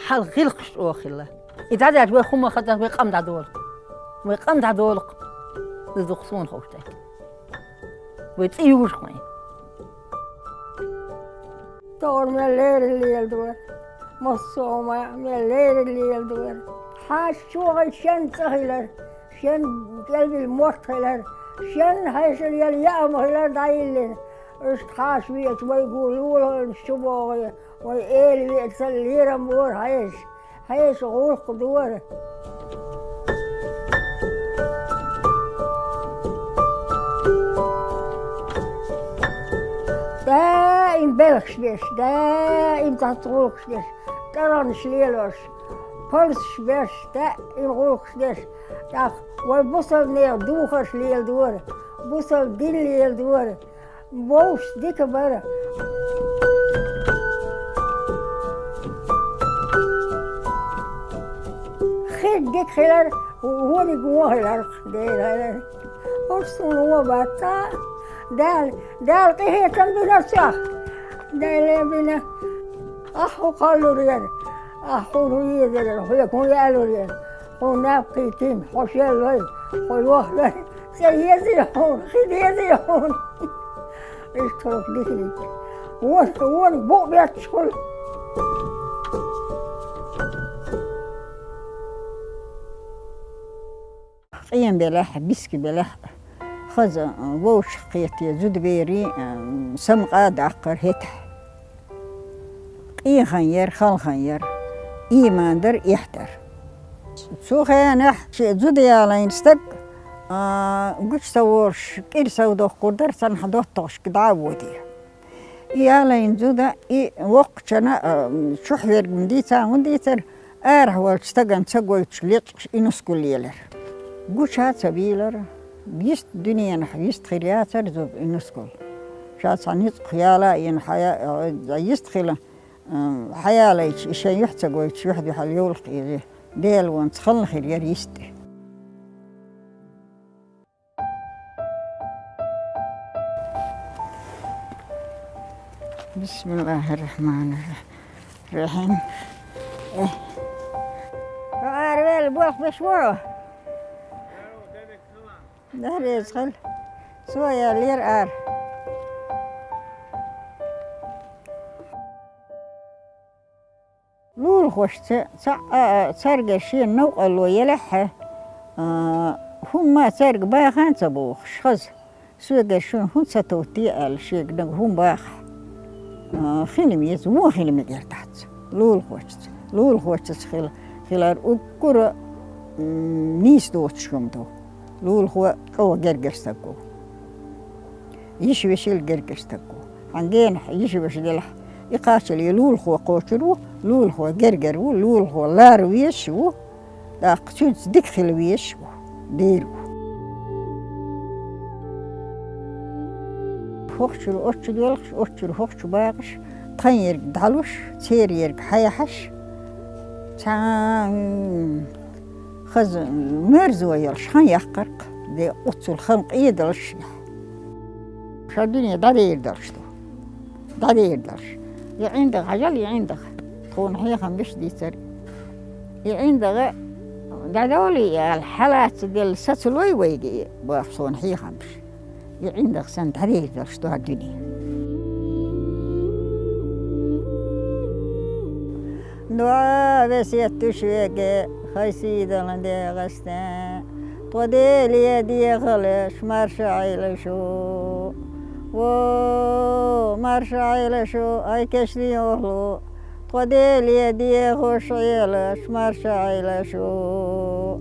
حال غلقش أوخلا إذا جات ويخم خدت ويقام دعولق لذقصون خوشتك ويتيوش خوين دور من الليل دور مصومة من الليل دور حاش شوغل شن تغيلر شن قلبي الموت غيلر شن هايش اليوم غيلر دايلين اشتخاش بيت ويقولوا الشبوغ ويقيل بيت الليرة مور هايش غلق دور دائم بلغش بيش دائم تطغلقش بيش ترانش ليلوش بلش بيش دائم غلقش بيش وبصل نيل دوخش ليل دور بصل دين ليل دور بوش ديك برا خير ديك خير وهو بيقوه الارق ديل هذا ورسون هو باتا دال قهية بنفسه دال بنا أخو قالوا ريال أخو ريال هو يكون يالو ريال هو نابقي تيم حشيل لي هو الوهلة سيزيحون خديزيحون اشترك ديكني وون بوق بيت شغل قيم بلاح بسكي بلاح خذ ووش قيتي زود بيري سمقا دعقر هتح خنير خال خنير إيمان در يحتر سو خيانح شيء زود يالين استق قلت سورش كير سودو قدر سنحدو توش كدعوتي يالين زودا وقتنا شحذر مديتا مديتر والش استقن تسقوي تشليتش إنسكول يلر قلت هات سبيلر بيست دنيا نحيست خيرياتر زوب إنسكول شات سانيت خيالا ين حياة يستخلا حيالا يشي يحتاجوا يشوح دي حليول خيري ديل وان تخل خيريار يستي بسم الله الرحمن الرحيم عارف البوق بشوره ده يدخل سويا لير آر لول خوش سرق شيء نوق اللو يلحه هم سرق باخان تبوخ شخص سوق شون هم ستوتي الشيء ده هم باخ خيلم يزمو خيلم يرتاح لول خوش خلال أكره نيس دوت شمتو لول هو جرجستكو يشويشيل جرجستكو عندنا يشويش دلح يقاتل يلول هو قوتلو لول هو جرجرو لول هو لارويشو دا قتود دكخل ويشو ديرو فوقشلو أشتو يلخش أشتو فوقشو باقش تغير دعلوش تيرير حيحش خز مرزو يرش خان يحقرق دي قطو الخنق يدرش شا الدنيا دادي يدرشتو دادي يدرش يعندك عجل يعندك تكون هي خمبش دي سري يعندك دادولي الحالات ديال ستلوي ويجي بوحصون هي خمبش يعندك سنت دادي يدرشتو هالدنيا دعاء بس يتشويقي خيسيدا لندي غستان طودي ليدي غلش مرشعي لشو مرشعي لشو اي كشلي يغلو طودي ليدي غش عيلش مرشعي لشو